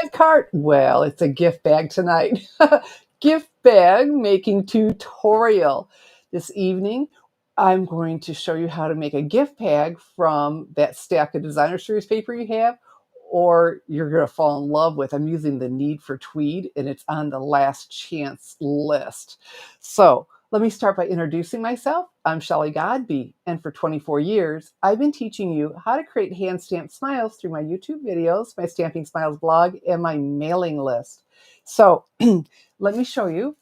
gift card? Well, it's a gift bag tonight. Gift bag making tutorial. This evening, I'm going to show you how to make a gift bag from that stack of designer series paper you have, or you're going to fall in love with. I'm using the Need for Tweed, and it's on the last chance list. So let me start by introducing myself. I'm Shelley Godby, and for 24 years, I've been teaching you how to create hand-stamped smiles through my YouTube videos, my Stamping Smiles blog, and my mailing list. So let me show you.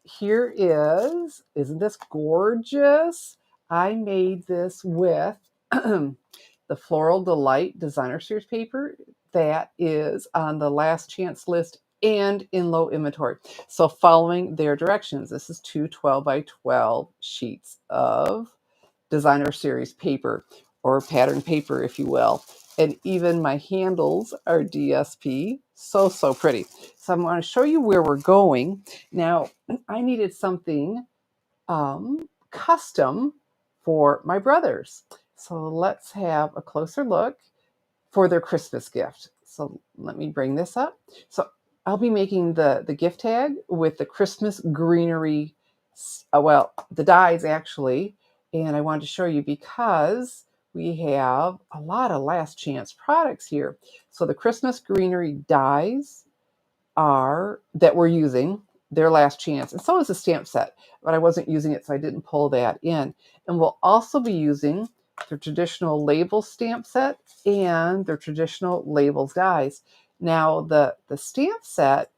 Here isn't this gorgeous? I made this with the Floral Delight Designer Series paper that is on the last chance list and in low inventory. So following their directions, this is two 12 by 12 sheets of designer series paper, or pattern paper, if you will. And even my handles are DSP. So pretty. So I'm going to show you where we're going. Now, I needed something custom for my brothers. So let's have a closer look for their Christmas gift. So let me bring this up. So I'll be making the gift tag with the Christmas Greenery, the dies actually. And I wanted to show you because we have a lot of last chance products here. So the Christmas Greenery dies are that we're using, their last chance. And so is the stamp set, but I wasn't using it, so I didn't pull that in. And we'll also be using their traditional label stamp set and their traditional labels dies. Now the stamp set,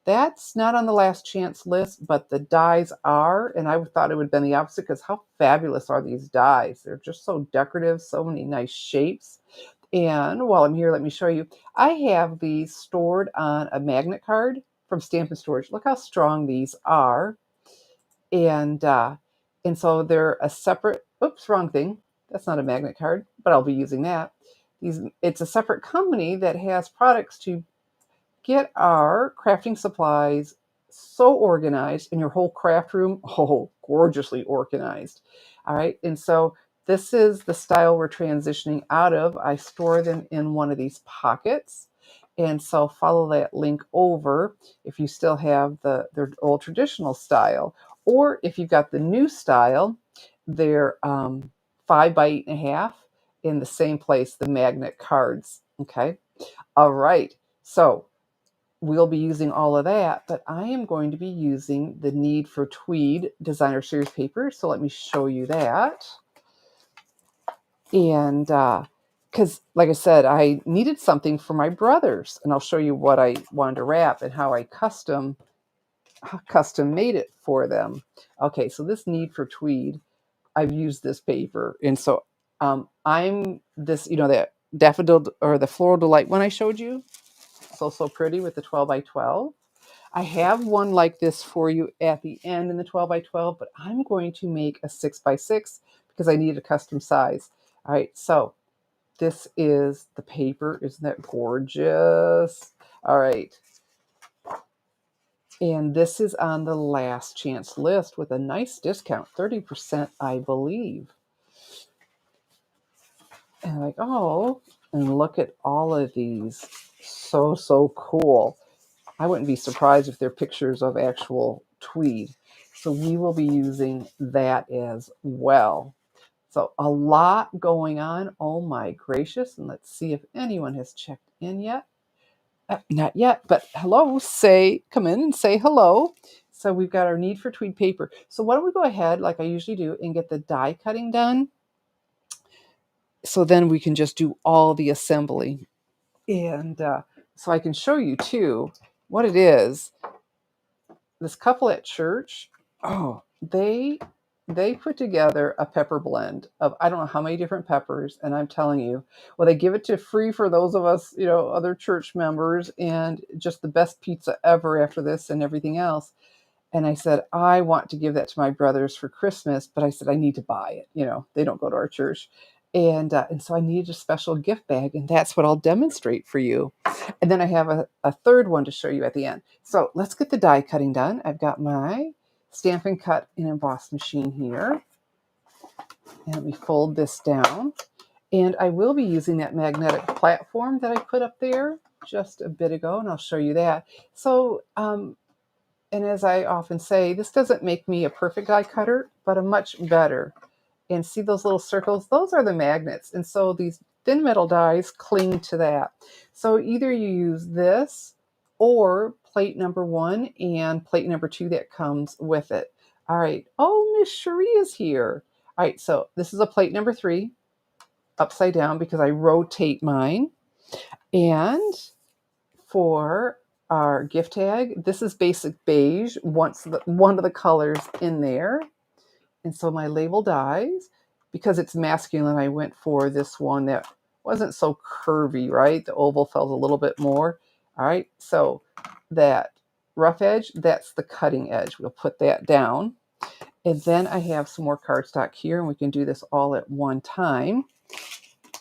that's not on the last chance list, but the dies are, and I thought it would have been the opposite because how fabulous are these dies? They're just so decorative, so many nice shapes. And while I'm here, let me show you. I have these stored on a magnet card from Stampin' Storage. Look how strong these are. And so they're a separate, oops, wrong thing. That's not a magnet card, but I'll be using that. It's a separate company that has products to get our crafting supplies so organized in your whole craft room, gorgeously organized. All right, and so this is the style we're transitioning out of. I store them in one of these pockets. And so follow that link over if you still have their old traditional style, or if you've got the new style, they're 5 by 8.5 in the same place, the magnet cards. Okay, all right. So we'll be using all of that, but I am going to be using the Need for Tweed Designer Series paper. So let me show you that. And because, like I said, I needed something for my brothers, and I'll show you what I wanted to wrap and how I custom made it for them. Okay, so this Need for Tweed, I've used this paper, and so I'm this, that daffodil or the Floral Delight one I showed you. So pretty with the 12 by 12. I have one like this for you at the end in the 12 by 12, but I'm going to make a 6 by 6 because I need a custom size. All right, so this is the paper. Isn't that gorgeous? All right. And this is on the last chance list with a nice discount, 30%, I believe. And like, oh, and look at all of these. So cool. I wouldn't be surprised if they're pictures of actual tweed. So we will be using that as well. So a lot going on. Oh my gracious. And let's see if anyone has checked in yet. Not yet, but hello, come in and say hello. So we've got our Need for Tweed paper. So why don't we go ahead, like I usually do, and get the die cutting done. So then we can just do all the assembly. And so I can show you too what it is. This couple at church, they put together a pepper blend of I don't know how many different peppers, and I'm telling you, well, they give it to free for those of us, other church members, and just the best pizza ever after this and everything else. And I said, I want to give that to my brothers for Christmas, but I said, I need to buy it. They don't go to our church. And so I needed a special gift bag, and that's what I'll demonstrate for you. And then I have a third one to show you at the end. So let's get the die cutting done. I've got my Stampin' Cut and Emboss machine here. And let me fold this down. And I will be using that magnetic platform that I put up there. just a bit ago, and I'll show you that. So, and as I often say, this doesn't make me a perfect die cutter, but a much better. And see those little circles? Those are the magnets. And so these thin metal dies cling to that. So either you use this or plate number 1 and plate number 2 that comes with it. All right. Oh, Miss Cherie is here. All right. So this is a plate number 3, upside down because I rotate mine. And for our gift tag, this is basic beige, one of the colors in there. And so my label dies. Because it's masculine, I went for this one that wasn't so curvy, right? The oval felt a little bit more. All right, so that rough edge, that's the cutting edge. We'll put that down. And then I have some more cardstock here, and we can do this all at one time.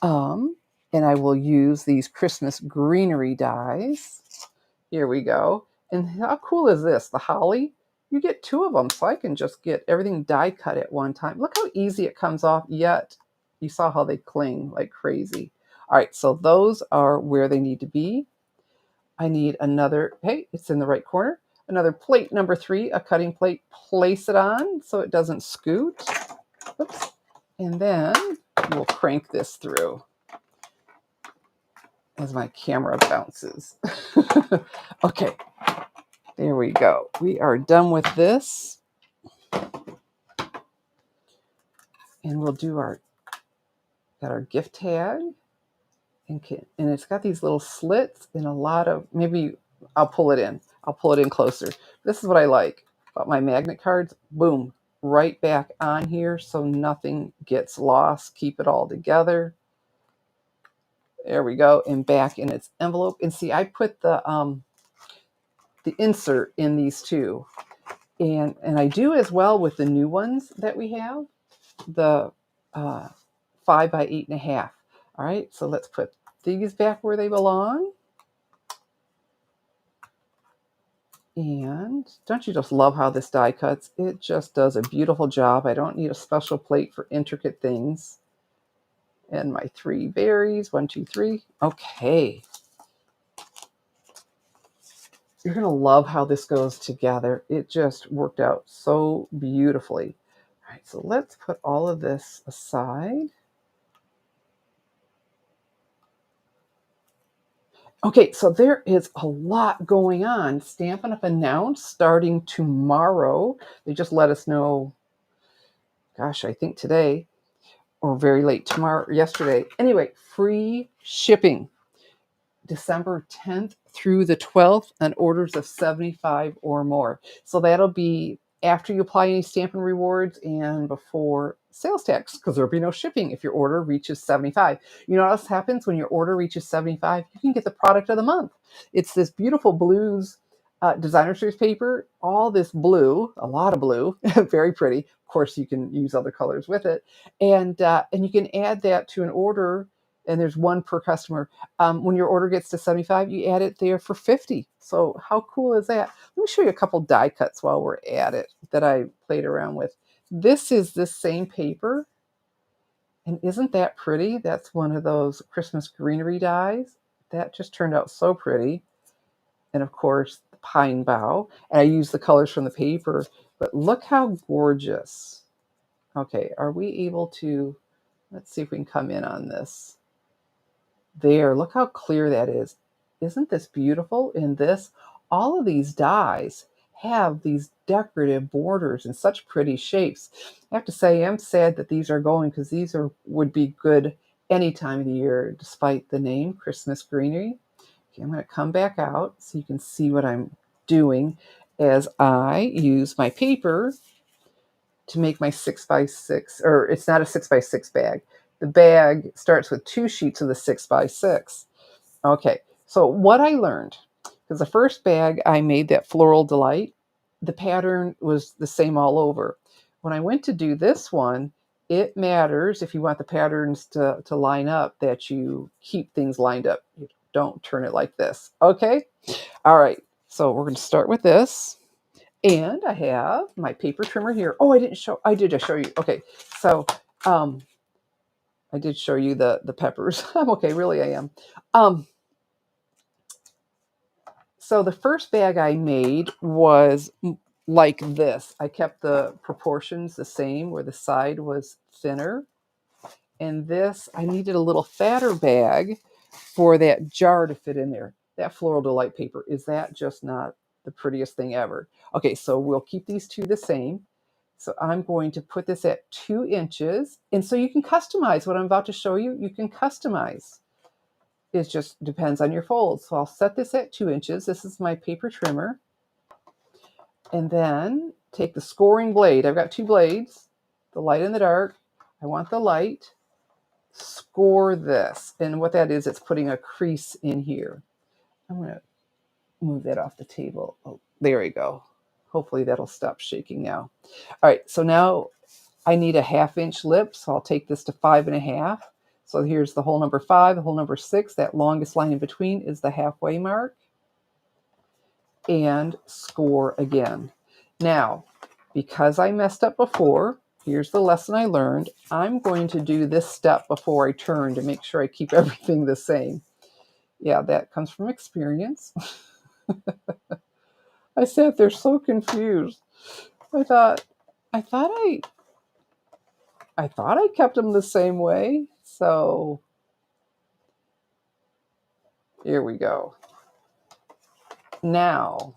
And I will use these Christmas greenery dies. Here we go. And how cool is this? The holly? You get 2 of them, so I can just get everything die cut at one time. Look how easy it comes off, yet you saw how they cling like crazy. All right, so those are where they need to be. I need another, hey, it's in the right corner. Another plate number 3, a cutting plate. Place it on so it doesn't scoot. Oops. And then we'll crank this through as my camera bounces. Okay, there we go. We are done with this. And we'll do got our gift tag. And it's got these little slits and a lot of, maybe I'll pull it in. I'll pull it in closer. This is what I like about my magnet cards. Boom, right back on here so nothing gets lost. Keep it all together. There we go. And back in its envelope. And see, I put the insert in these too. And I do as well with the new ones that we have, the 5 by 8.5. All right, so let's put these back where they belong. And don't you just love how this die cuts? It just does a beautiful job. I don't need a special plate for intricate things. And my 3 berries, 1, 2, 3. Okay. You're going to love how this goes together. It just worked out so beautifully. All right, so let's put all of this aside. Okay, so there is a lot going on. Stampin' Up! Announced starting tomorrow. They just let us know, gosh, I think today or very late tomorrow, yesterday. Anyway, free shipping. December 10th through the 12th on orders of 75 or more. So that'll be after you apply any Stampin' Rewards and before sales tax, because there'll be no shipping if your order reaches 75. You know what else happens when your order reaches 75? You can get the product of the month. It's this beautiful blues designer series paper, all this blue, a lot of blue, very pretty. Of course, you can use other colors with it. And you can add that to an order, and there's 1 per customer. When your order gets to 75, you add it there for 50. So how cool is that? Let me show you a couple die cuts while we're at it that I played around with. This is this same paper. And isn't that pretty? That's one of those Christmas greenery dies. That just turned out so pretty. And of course, the pine bough. And I use the colors from the paper. But look how gorgeous. Okay, are we able to, let's see if we can come in on this. There, look how clear that is. Isn't this beautiful? In this, all of these dies have these decorative borders and such pretty shapes. I have to say, I'm sad that these are going, because these would be good any time of the year, despite the name, Christmas Greenery. Okay, I'm going to come back out so you can see what I'm doing as I use my paper to make my 6x6, or it's not a 6x6 bag. The bag starts with 2 sheets of the 6x6. Okay, so what I learned, because the first bag I made, that Floral Delight, the pattern was the same all over. When I went to do this one, it matters, if you want the patterns to line up, that you keep things lined up. You don't turn it like this. Okay? All right, so we're going to start with this. And I have my paper trimmer here. Oh, I did show you. Okay, so I did show you the peppers. I'm okay, really I am. So the first bag I made was like this. I kept the proportions the same where the side was thinner. And this, I needed a little fatter bag for that jar to fit in there. That Floral Delight paper, is that just not the prettiest thing ever? Okay, so we'll keep these two the same. So I'm going to put this at 2 inches. And so you can customize what I'm about to show you. You can customize. It just depends on your folds. So I'll set this at 2 inches. This is my paper trimmer. And then take the scoring blade. I've got 2 blades, the light and the dark. I want the light. Score this. And what that is, it's putting a crease in here. I'm going to move that off the table. Oh, there we go. Hopefully that'll stop shaking now. All right, so now I need a 1/2 inch lip, so I'll take this to 5.5. So here's the hole number 5, the hole number 6. That longest line in between is the halfway mark. And score again. Now, because I messed up before, here's the lesson I learned. I'm going to do this step before I turn to make sure I keep everything the same. Yeah, that comes from experience. I sat there so confused. I thought I kept them the same way. So here we go. Now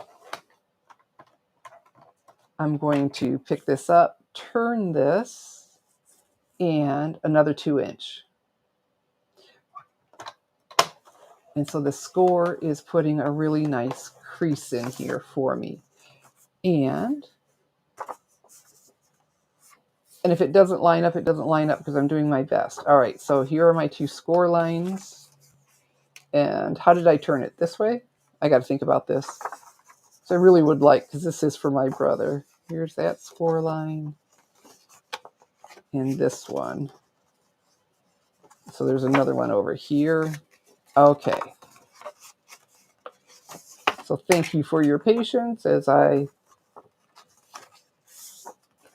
I'm going to pick this up, turn this, and another 2 inch. And so the score is putting a really nice crease in here for me. And if it doesn't line up, it doesn't line up because I'm doing my best. All right, so here are my 2 score lines. And how did I turn it? This way? I got to think about this. So I really would like, because this is for my brother. Here's that score line. And this one. So there's another one over here. Okay. So thank you for your patience as I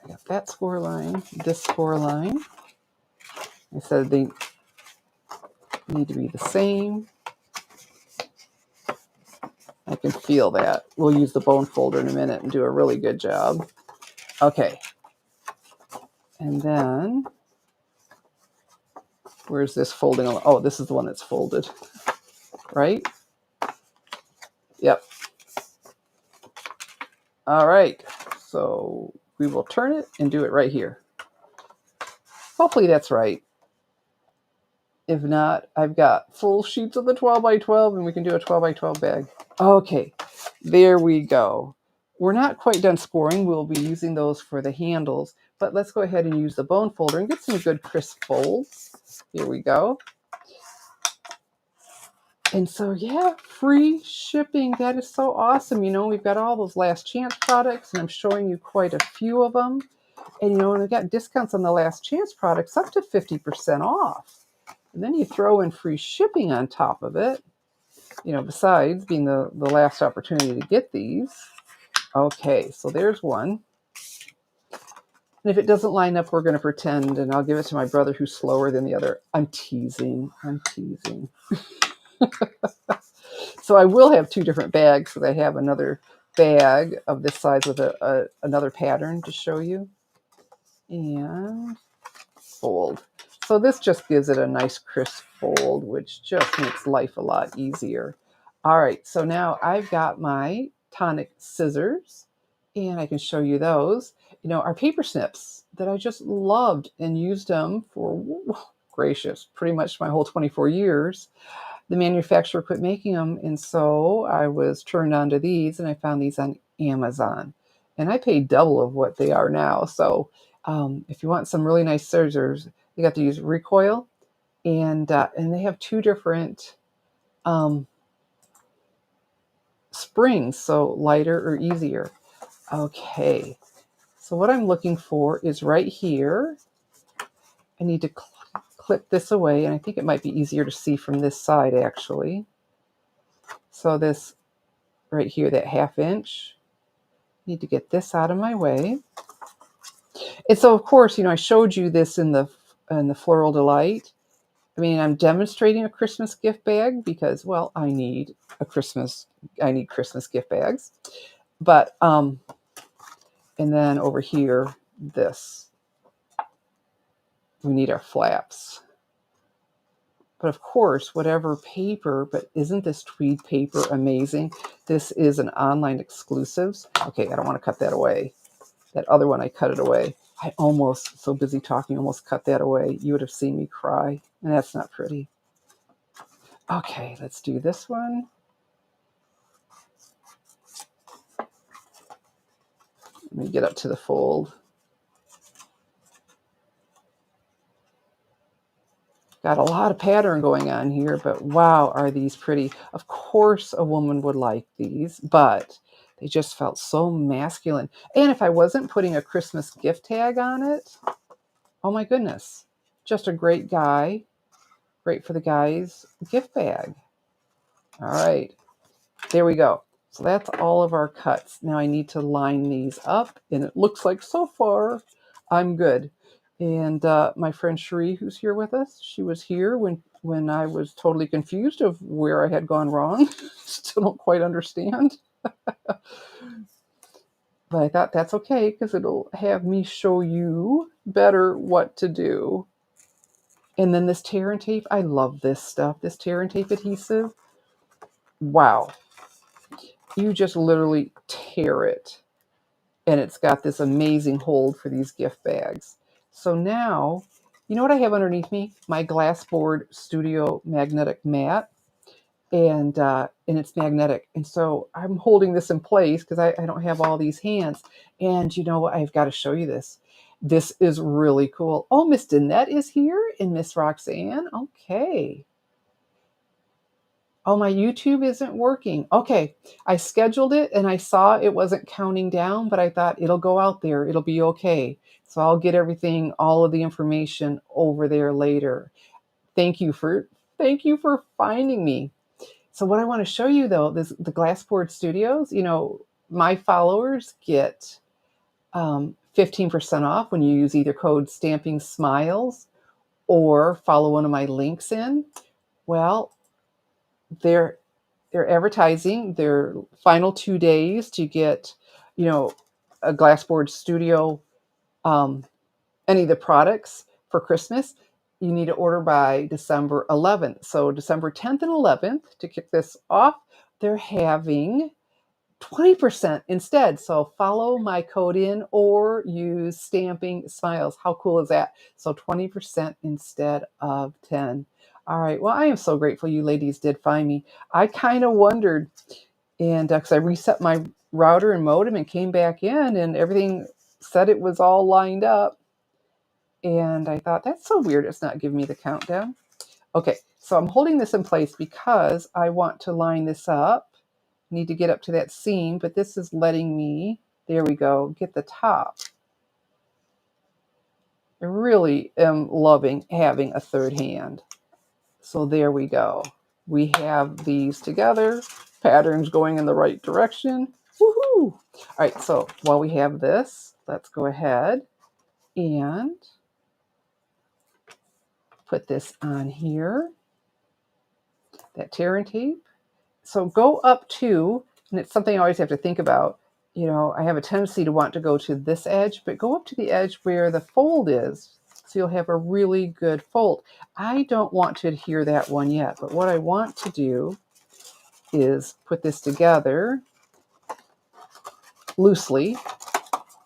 got that score line, this score line. I said they need to be the same. I can feel that. We'll use the bone folder in a minute and do a really good job. Okay. And then, where's this folding? Oh, this is the one that's folded, right? Yep. All right. So we will turn it and do it right here. Hopefully that's right. If not, I've got full sheets of the 12 by 12 and we can do a 12 by 12 bag. Okay, there we go. We're not quite done scoring. We'll be using those for the handles, but let's go ahead and use the bone folder and get some good crisp folds. Here we go. And so, yeah, free shipping. That is so awesome. You know, we've got all those last chance products, and I'm showing you quite a few of them. And, you know, we've got discounts on the last chance products up to 50% off. And then you throw in free shipping on top of it, you know, besides being the last opportunity to get these. Okay, so there's one. And if it doesn't line up, we're going to pretend, and I'll give it to my brother who's slower than the other. I'm teasing. So I will have 2 different bags, so I have another bag of this size with another pattern to show you. And fold. So this just gives it a nice crisp fold, which just makes life a lot easier. All right, so now I've got my tonic scissors, and I can show you those. You know, our paper snips that I just loved and used them for, gracious, pretty much my whole 24 years. The manufacturer quit making them, and so I was turned on to these, and I found these on Amazon. And I paid double of what they are now. So if you want some really nice scissors, you got to use recoil, and they have 2 different springs, so lighter or easier. Okay, so what I'm looking for is right here. I need to clip this away, and I think it might be easier to see from this side actually. So this right here, that 1/2 inch, need to get this out of my way. And so of course, you know, I showed you this in the Floral Delight, I mean, I'm demonstrating a Christmas gift bag because, well, I need Christmas gift bags. But, and then over here, this, we need our flaps. But of course, whatever paper, but isn't this tweed paper amazing? This is an online exclusives. Okay, I don't want to cut that away. That other one, I cut it away. I almost, so busy talking, almost cut that away. You would have seen me cry, and that's not pretty. Okay, let's do this one. Let me get up to the fold. Got a lot of pattern going on here, but wow, are these pretty. Of course a woman would like these, but they just felt so masculine. And if I wasn't putting a Christmas gift tag on it, oh my goodness, just a great guy, great for the guy's gift bag. All right, there we go. So that's all of our cuts. Now I need to line these up, and it looks like so far I'm good. And my friend Cherie, who's here with us, she was here when I was totally confused of where I had gone wrong. Still don't quite understand. But I thought that's okay because it'll have me show you better what to do. And then this tear and tape, I love this stuff. This tear and tape adhesive. Wow. You just literally tear it. And it's got this amazing hold for these gift bags. So now, you know what I have underneath me? My Glassboard Studio magnetic mat. And it's magnetic. And so I'm holding this in place because I don't have all these hands. And you know what? I've got to show you this. This is really cool. Oh, Miss Danette is here and Miss Roxanne. Okay. Oh, my YouTube isn't working. Okay, I scheduled it and I saw it wasn't counting down, but I thought it'll go out there. It'll be okay. So I'll get everything, all of the information over there later. Thank you for finding me. So what I want to show you though, the Glassboard Studios, you know, my followers get 15% off when you use either code Stamping Smiles or follow one of my links in. Well, they're advertising their final 2 days to get, you know, a Glassboard Studio, any of the products for Christmas. You need to order by December 11th. So December 10th and 11th, to kick this off, they're having 20% instead. So follow my code in or use Stamping Smiles. How cool is that? So 20% instead of 10. All right. Well, I am so grateful you ladies did find me. I kind of wondered, and because I reset my router and modem and came back in, and everything said it was all lined up. And I thought, that's so weird. It's not giving me the countdown. Okay. So I'm holding this in place because I want to line this up. Need to get up to that seam, but this is letting me, there we go, get the top. I really am loving having a third hand. So there we go. We have these together, patterns going in the right direction. Woohoo! All right, so while we have this, let's go ahead and put this on here, that tear and tape. So go up to, and it's something I always have to think about, you know, I have a tendency to want to go to this edge, but go up to the edge where the fold is, so you'll have a really good fold. I don't want to adhere that one yet, but what I want to do is put this together loosely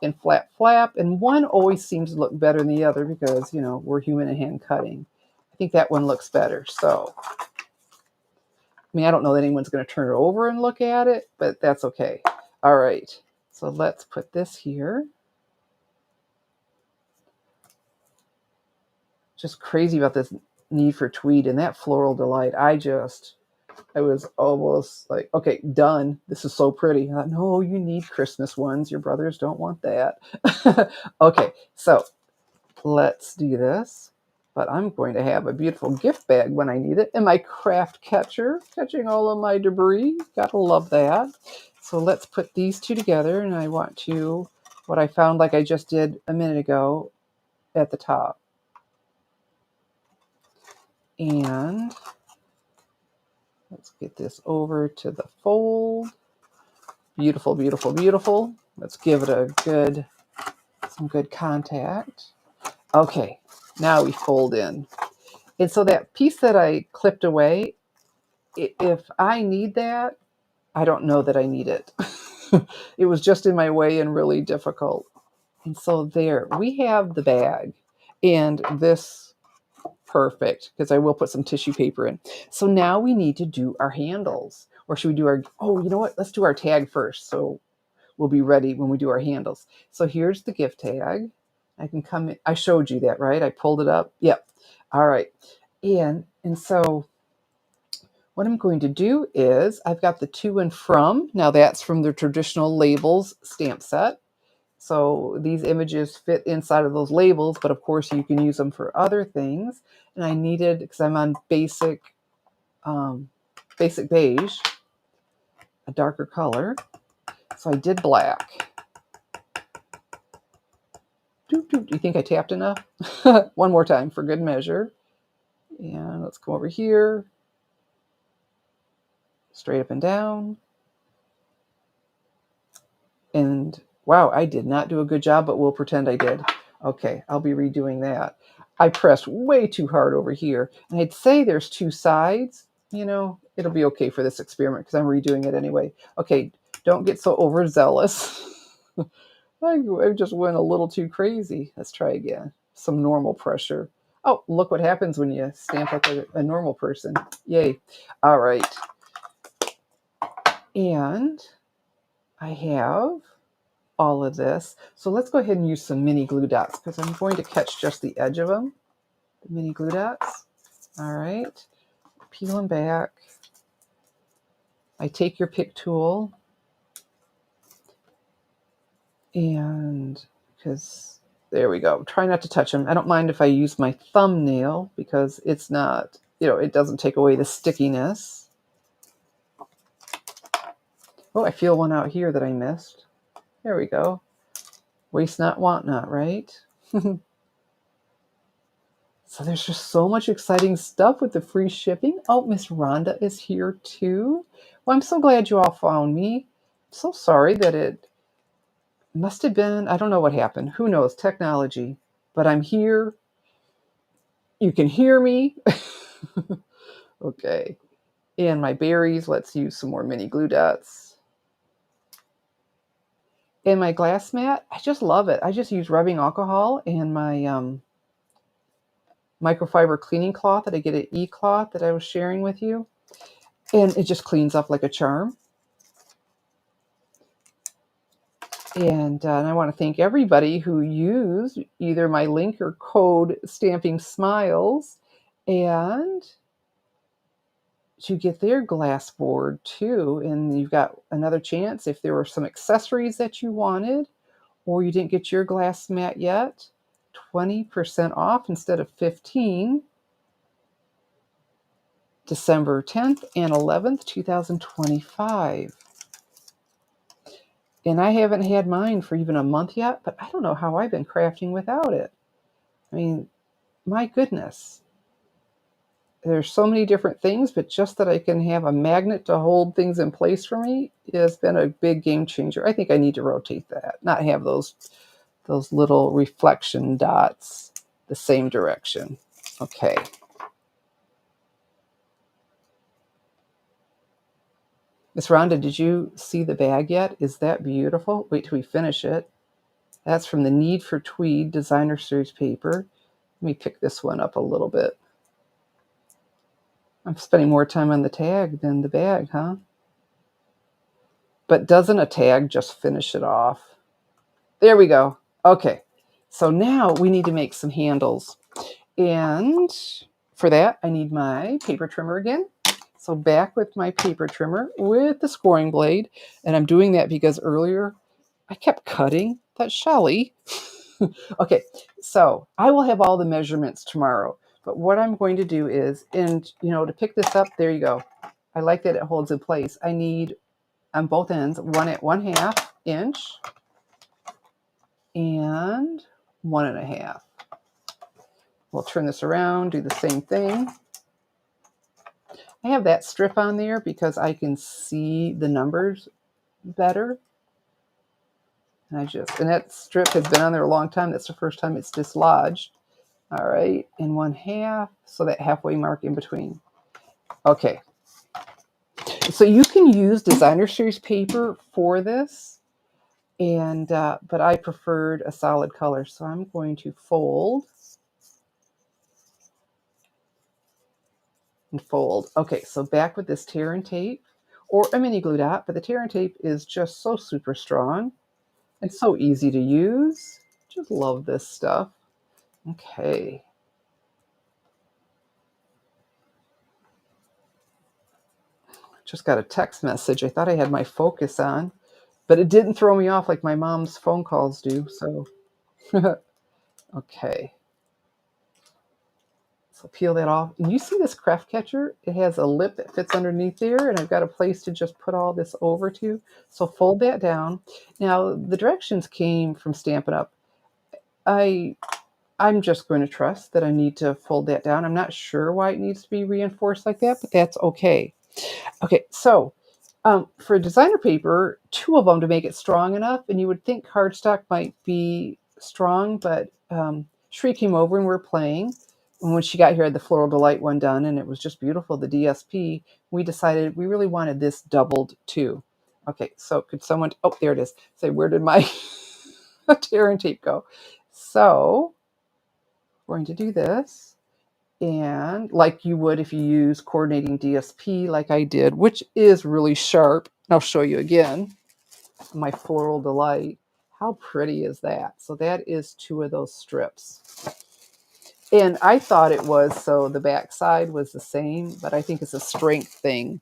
and flap, flap, and one always seems to look better than the other because, you know, we're human and hand cutting. I think that one looks better, so I mean, I don't know that anyone's going to turn it over and look at it, but that's okay. All right, so let's put this here. Just crazy about this need for tweed and that floral delight. I was almost like, okay, done. This is so pretty. I thought, no, you need Christmas ones. Your brothers don't want that. Okay, so let's do this. But I'm going to have a beautiful gift bag when I need it. And my craft catcher, catching all of my debris. Gotta love that. So let's put these two together. And I want to, what I found like I just did a minute ago at the top. And let's get this over to the fold. Beautiful, beautiful, beautiful. Let's give it some good contact. Okay, now we fold in. And so that piece that I clipped away, if I need that, I don't know that I need it. It was just in my way and really difficult. And so there, we have the bag. And this, perfect, because I will put some tissue paper in. So now we need to do our handles. Or should we do our, oh, you know what? Let's do our tag first. So we'll be ready when we do our handles. So here's the gift tag. I can come in. I showed you that, right? I pulled it up. Yep. All right. And so what I'm going to do is I've got the to and from. Now that's from the traditional labels stamp set. So these images fit inside of those labels, but of course you can use them for other things. And I needed, because I'm on basic beige, a darker color. So I did black. Do you think I tapped enough? One more time for good measure. And let's go over here. Straight up and down. And wow, I did not do a good job, but we'll pretend I did. Okay, I'll be redoing that. I pressed way too hard over here. And I'd say there's two sides. You know, it'll be okay for this experiment because I'm redoing it anyway. Okay, don't get so overzealous. I just went a little too crazy. Let's try again. Some normal pressure. Oh, look what happens when you stamp like a normal person. Yay. All right. And I have all of this. So let's go ahead and use some mini glue dots because I'm going to catch just the edge of them. The mini glue dots. All right. Peel them back. I take your pick tool and because there we go. Try not to touch them. I don't mind if I use my thumbnail because it's not, you know, it doesn't take away the stickiness. Oh, I feel one out here that I missed. There we go. Waste not, want not, right? So there's just so much exciting stuff with the free shipping. Oh, Miss Rhonda is here too. Well, I'm so glad you all found me. I'm so sorry that it must have been, I don't know what happened. Who knows? Technology. But I'm here. You can hear me. Okay. And my berries, let's use some more mini glue dots. And my glass mat, I just love it. I just use rubbing alcohol and my microfiber cleaning cloth that I get at E-Cloth that I was sharing with you. And it just cleans up like a charm. And I want to thank everybody who used either my link or code Stamping Smiles and to get their glass board too. And you've got another chance if there were some accessories that you wanted or you didn't get your glass mat yet, 20% off instead of 15. December 10th and 11th, 2025. And I haven't had mine for even a month yet, but I don't know how I've been crafting without it. I mean, my goodness. There's so many different things, but just that I can have a magnet to hold things in place for me has been a big game changer. I think I need to rotate that, not have those little reflection dots the same direction. Okay. Miss Rhonda, did you see the bag yet? Is that beautiful? Wait till we finish it. That's from the Need for Tweed Designer Series paper. Let me pick this one up a little bit. I'm spending more time on the tag than the bag, huh? But doesn't a tag just finish it off? There we go. Okay. So now we need to make some handles. And for that, I need my paper trimmer again. So back with my paper trimmer with the scoring blade. And I'm doing that because earlier I kept cutting. That's Shelly. Okay, so I will have all the measurements tomorrow. But what I'm going to do is, and you know, to pick this up, there you go. I like that it holds in place. I need on both ends, one at 1/2 inch and 1 1/2. We'll turn this around, do the same thing. I have that strip on there because I can see the numbers better. And that strip has been on there a long time. That's the first time it's dislodged. All right, and 1/2, so that halfway mark in between. Okay, so you can use designer series paper for this, and but I preferred a solid color, so I'm going to fold and fold. Okay, so back with this tear and tape, or a mini glue dot, but the tear and tape is just so super strong and so easy to use. Just love this stuff. Okay. Just got a text message. I thought I had my focus on, but it didn't throw me off like my mom's phone calls do. So, okay. So peel that off. And you see this craft catcher? It has a lip that fits underneath there, and I've got a place to just put all this over to. So fold that down. Now, the directions came from Stampin' Up. I'm just going to trust that I need to fold that down. I'm not sure why it needs to be reinforced like that, but that's okay. Okay, so for designer paper, 2 of them to make it strong enough, and you would think cardstock might be strong, but Shree came over and we were playing. And when she got here, I had the Floral Delight one done, and it was just beautiful, the DSP. We decided we really wanted this doubled too. Okay, so could someone, oh, there it is. Say, where did my tear and tape go? So we're going to do this. And like you would if you use coordinating DSP like I did, which is really sharp. I'll show you again. My Floral Delight. How pretty is that? So that is 2 of those strips. And I thought it was, so the back side was the same, but I think it's a strength thing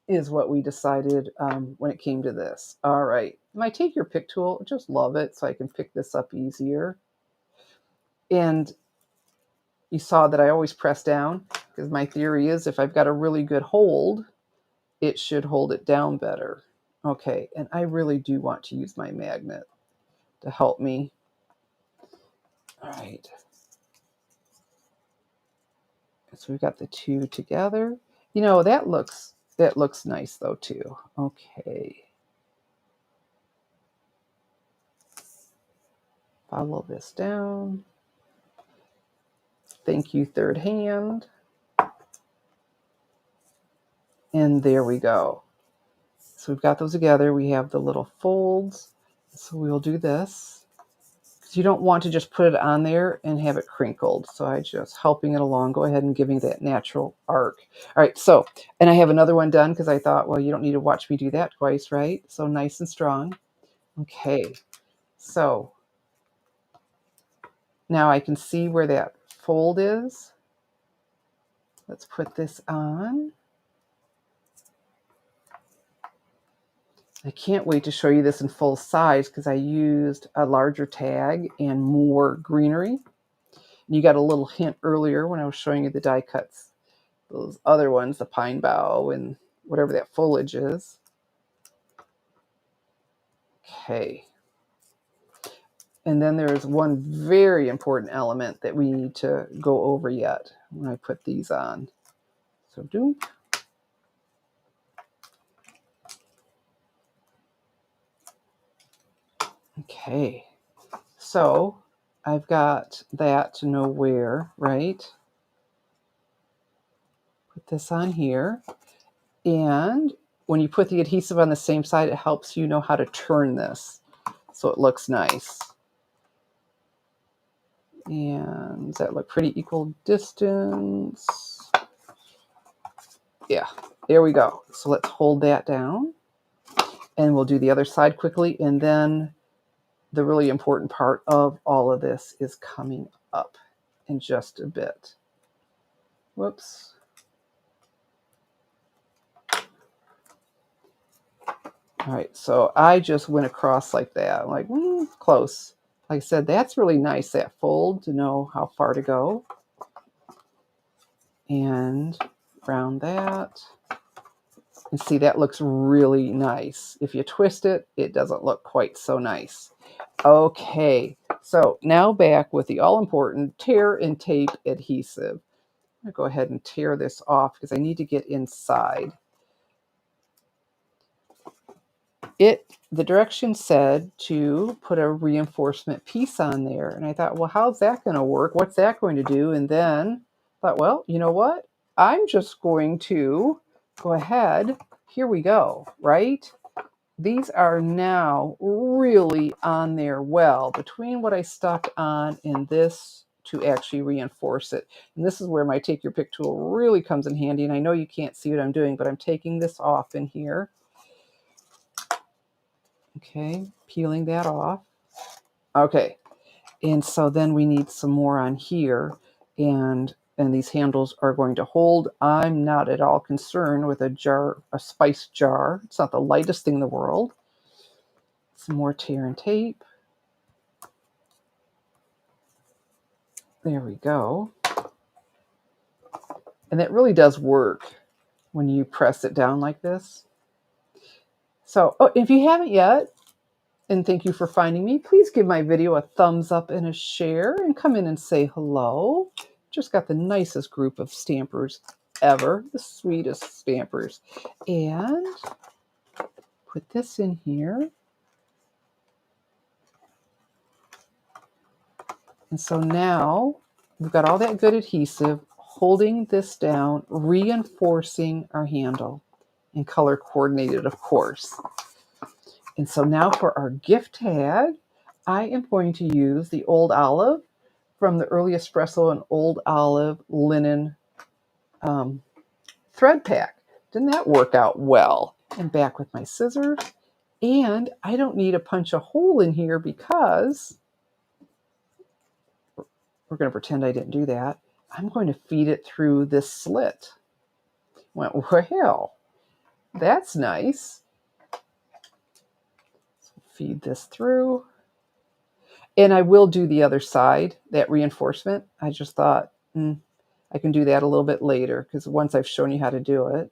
is what we decided when it came to this. All right. My Take Your Pick tool, just love it so I can pick this up easier. And you saw that I always press down because my theory is if I've got a really good hold, it should hold it down better. Okay, and I really do want to use my magnet to help me. All right. So we've got the 2 together. You know, that looks nice though too. Okay. Follow this down. Thank you, third hand. And there we go. So we've got those together. We have the little folds. So we'll do this. Because you don't want to just put it on there and have it crinkled. So I just helping it along. Go ahead and giving that natural arc. All right, so, and I have another one done because I thought, well, you don't need to watch me do that twice, right? So nice and strong. Okay, so now I can see where that fold is. Let's put this on. I can't wait to show you this in full size because I used a larger tag and more greenery. And you got a little hint earlier when I was showing you the die cuts. Those other ones, the pine bough and whatever that foliage is. Okay. And then there's one very important element that we need to go over yet when I put these on. So do. Okay. So I've got that to know where, right? Put this on here. And when you put the adhesive on the same side, it helps you know how to turn this so it looks nice. And does that look pretty equal distance? Yeah, there we go. So let's hold that down. And we'll do the other side quickly. And then the really important part of all of this is coming up in just a bit. Whoops. All right, so I just went across like that. I'm like, close. Like I said, that's really nice, that fold, to know how far to go. And round that. And see, that looks really nice. If you twist it, it doesn't look quite so nice. Okay, so now back with the all-important tear and tape adhesive. I'm going to go ahead and tear this off because I need to get inside. The direction said to put a reinforcement piece on there. And I thought, well, how's that going to work? What's that going to do? And then I thought, well, you know what? I'm just going to go ahead. Here we go, right? These are now really on there well between what I stuck on and this to actually reinforce it. And this is where my Take Your Pick tool really comes in handy. And I know you can't see what I'm doing, but I'm taking this off in here. Okay, peeling that off. Okay, and so then we need some more on here, and these handles are going to hold. I'm not at all concerned with a spice jar. It's not the lightest thing in the world. Some more tear and tape. There we go. And that really does work when you press it down like this. So, if you haven't yet, and thank you for finding me, please give my video a thumbs up and a share and come in and say hello. Just got the nicest group of stampers ever, the sweetest stampers. And put this in here. And so now we've got all that good adhesive holding this down, reinforcing our handle, and color coordinated, of course. And so now for our gift tag, I am going to use the Old Olive from the Early Espresso and Old Olive linen thread pack. Didn't that work out well? And back with my scissors. And I don't need to punch a hole in here because we're going to pretend I didn't do that. I'm going to feed it through this slit. Went, well, that's nice. So feed this through. And I will do the other side, that reinforcement. I just thought, I can do that a little bit later because once I've shown you how to do it.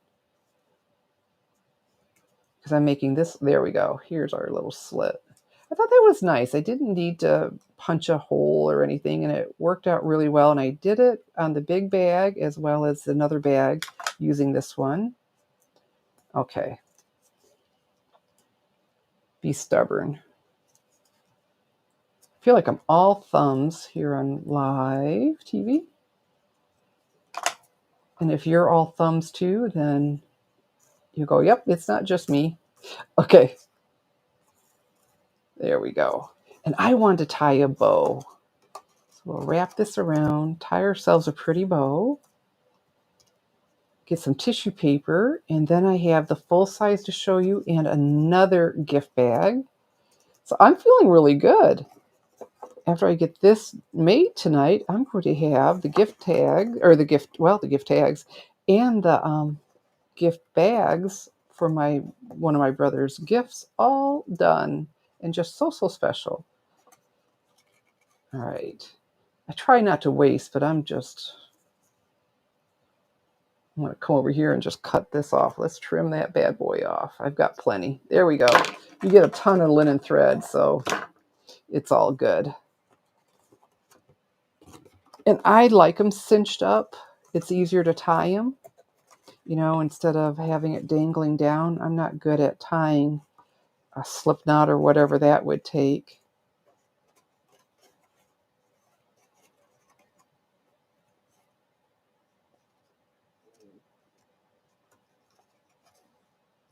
Because I'm making this, there we go. Here's our little slit. I thought that was nice. I didn't need to punch a hole or anything, and it worked out really well. And I did it on the big bag as well as another bag using this one. Okay. Be stubborn. I feel like I'm all thumbs here on live TV. And if you're all thumbs too, then you go, yep, it's not just me. Okay. There we go. And I want to tie a bow. So we'll wrap this around, tie ourselves a pretty bow, get some tissue paper, and then I have the full size to show you and another gift bag. So I'm feeling really good. After I get this made tonight, I'm going to have the gift tag, or the gift tags and the gift bags for one of my brother's gifts all done and just so special. All right. I try not to waste, but I'm going to come over here and just cut this off. Let's trim that bad boy off. I've got plenty. There we go. You get a ton of linen thread, so it's all good. And I like them cinched up. It's easier to tie them, instead of having it dangling down. I'm not good at tying a slip knot or whatever that would take.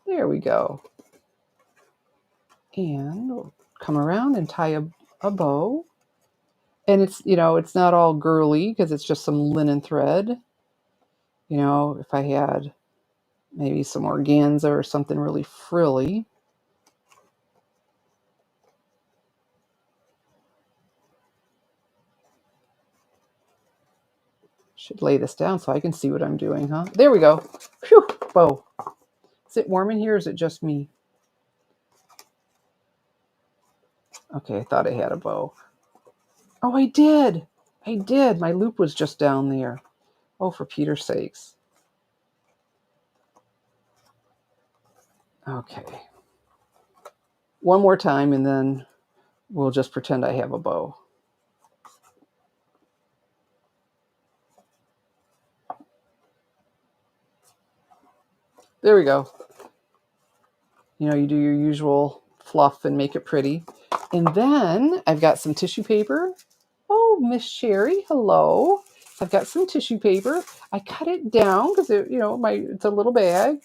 There we go. And we'll come around and tie a bow. And it's, it's not all girly because it's just some linen thread. If I had maybe some organza or something really frilly. Should lay this down so I can see what I'm doing, huh? There we go. Phew, bow. Is it warm in here or is it just me? Okay, I thought I had a bow. Oh, I did. My loop was just down there. Oh, for Peter's sakes. Okay. One more time and then we'll just pretend I have a bow. There we go. You know, you do your usual fluff and make it pretty. And then I've got some tissue paper. Oh, Miss Sherry, hello. I've got some tissue paper. I cut it down because it's a little bag,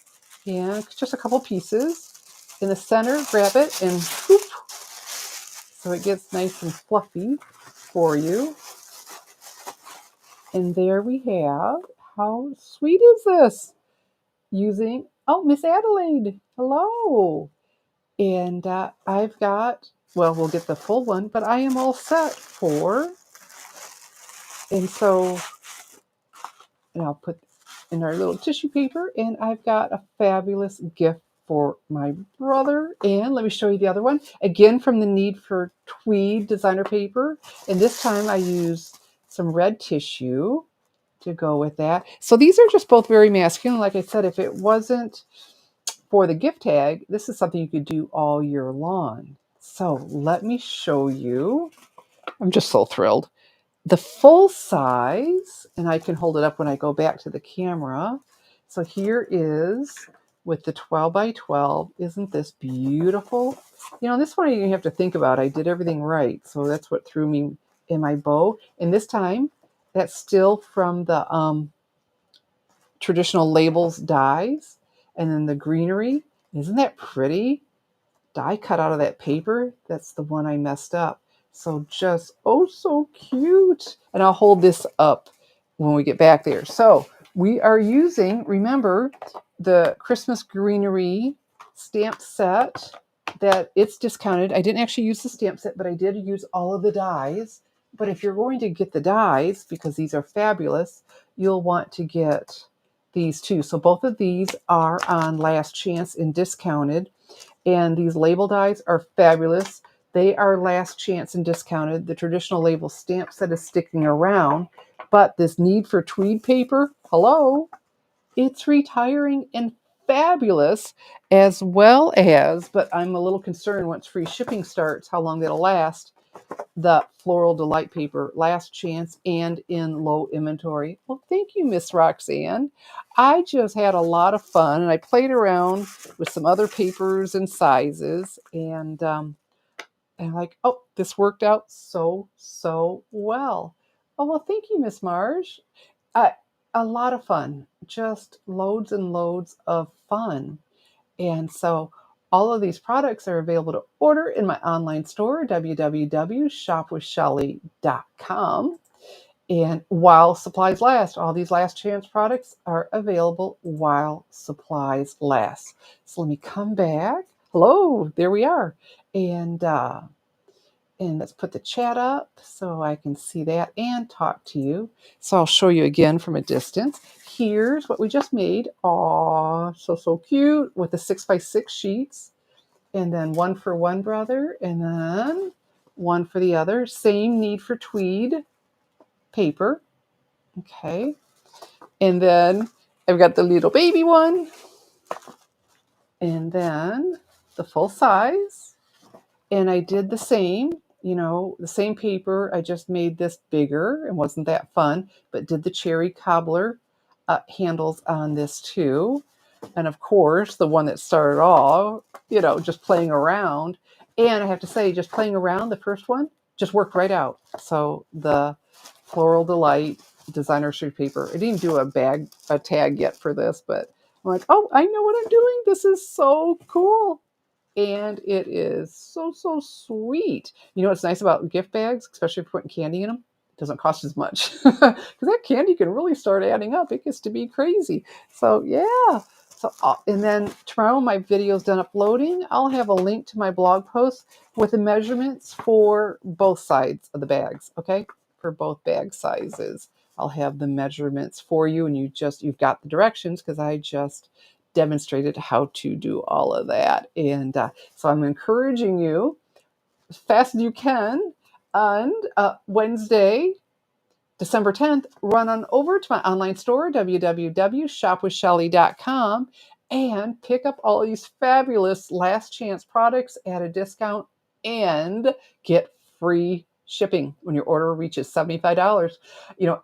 and just a couple pieces. In the center, grab it and whoop, so it gets nice and fluffy for you. And there we have. How sweet is this? Using, oh, Miss Adelaide, hello. And I've got, well, we'll get the full one, but I am all set for, and so, and I'll put in our little tissue paper, and I've got a fabulous gift for my brother. And let me show you the other one. Again, from the Need for Tweed designer paper. And this time I used some red tissue to go with that. So these are just both very masculine. Like I said, if it wasn't for the gift tag, this is something you could do all year long. So let me show you. I'm just so thrilled. The full size, and I can hold it up when I go back to the camera. So here is with the 12 by 12. Isn't this beautiful? You know, this one I didn't have to think about. I did everything right. So that's what threw me in my bow. And this time, that's still from the traditional labels dies. And then the Greenery. Isn't that pretty? Die cut out of that paper. That's the one I messed up. So just, oh, so cute. And I'll hold this up when we get back there. So we are using, remember, the Christmas Greenery stamp set that it's discounted. I didn't actually use the stamp set, but I did use all of the dies. But if you're going to get the dies, because these are fabulous, you'll want to get these too. So both of these are on last chance and discounted. And these label dies are fabulous. They are last chance and discounted. The traditional label stamp set is sticking around, but this Need for Tweed paper, hello, it's retiring and fabulous, as well as, but I'm a little concerned once free shipping starts, how long that'll last. The Floral Delight paper, last chance and in low inventory. Well, thank you, Miss Roxanne. I just had a lot of fun, and I played around with some other papers and sizes, and like, oh, this worked out so well. Oh, well, thank you, Miss Marge. A lot of fun, just loads and loads of fun. And so all of these products are available to order in my online store, www.shopwithshelly.com. And while supplies last, all these last chance products are available while supplies last. So let me come back. Hello, there we are. And let's put the chat up so I can see that and talk to you. So I'll show you again from a distance. Here's what we just made. Aw, so cute, with the 6x6 sheets. And then one for one brother, and then one for the other. Same Need for Tweed paper. Okay. And then I've got the little baby one. And then the full size. And I did the same, the same paper. I just made this bigger. It wasn't that fun, but did the cherry cobbler handles on this too. And of course, the one that started all, just playing around. And I have to say, just playing around, the first one just worked right out. So the Floral Delight designer sheet paper. I didn't do a tag yet for this, but I'm like, oh, I know what I'm doing. This is so cool. And it is so sweet. You know what's nice about gift bags, especially if you're putting candy in them? It doesn't cost as much. Because that candy can really start adding up. It gets to be crazy. So, yeah. So, and then tomorrow my video is done uploading. I'll have a link to my blog post with the measurements for both sides of the bags, okay? For both bag sizes. I'll have the measurements for you, and you've got the directions because I just demonstrated how to do all of that. And so I'm encouraging you as fast as you can on Wednesday, December 10th, run on over to my online store, www.shopwithshelly.com, and pick up all these fabulous last chance products at a discount and get free shipping when your order reaches $75,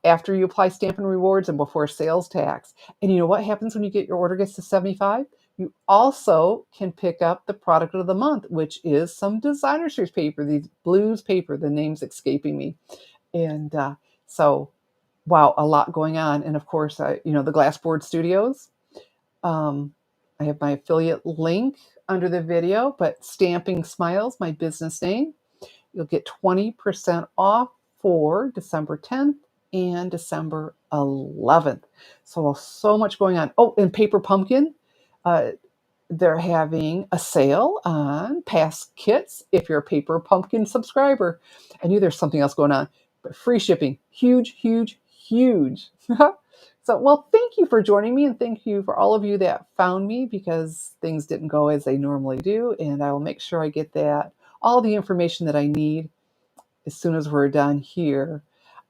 after you apply Stampin' Rewards and before sales tax. And you know what happens when your order gets to 75? You also can pick up the product of the month, which is some designer series paper, these blues paper, the name's escaping me. And so, wow, a lot going on. And of course, the Glassboard Studios. Um, I have my affiliate link under the video, but Stamping Smiles, my business name. You'll get 20% off for December 10th and December 11th. So much going on. Oh, and Paper Pumpkin. Uh, they're having a sale on past kits if you're a Paper Pumpkin subscriber. I knew there's something else going on, but free shipping. Huge, huge, huge. So, well, thank you for joining me, and thank you for all of you that found me because things didn't go as they normally do. And I will make sure I get all the information that I need as soon as we're done here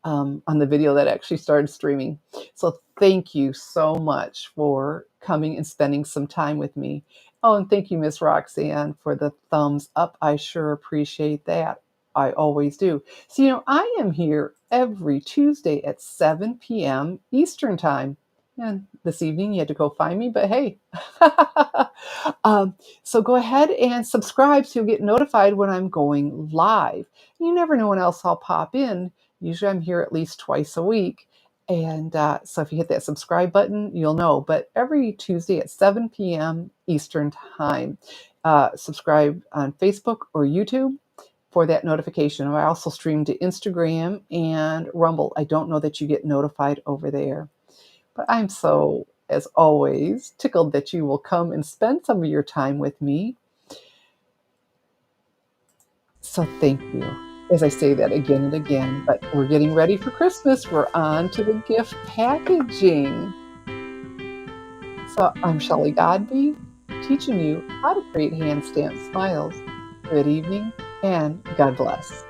on the video that actually started streaming. So thank you so much for coming and spending some time with me. Oh, and thank you, Miss Roxanne, for the thumbs up. I sure appreciate that. I always do. So, I am here every Tuesday at 7 p.m. Eastern Time. And this evening you had to go find me, but hey. So go ahead and subscribe so you'll get notified when I'm going live. You never know when else I'll pop in. Usually I'm here at least twice a week. And so if you hit that subscribe button, you'll know. But every Tuesday at 7 p.m. Eastern Time, subscribe on Facebook or YouTube for that notification. I also stream to Instagram and Rumble. I don't know that you get notified over there. But I'm so, as always, tickled that you will come and spend some of your time with me. So thank you. As I say that again and again, but we're getting ready for Christmas. We're on to the gift packaging. So I'm Shelley Godby, teaching you how to create hand stamped smiles. Good evening and God bless.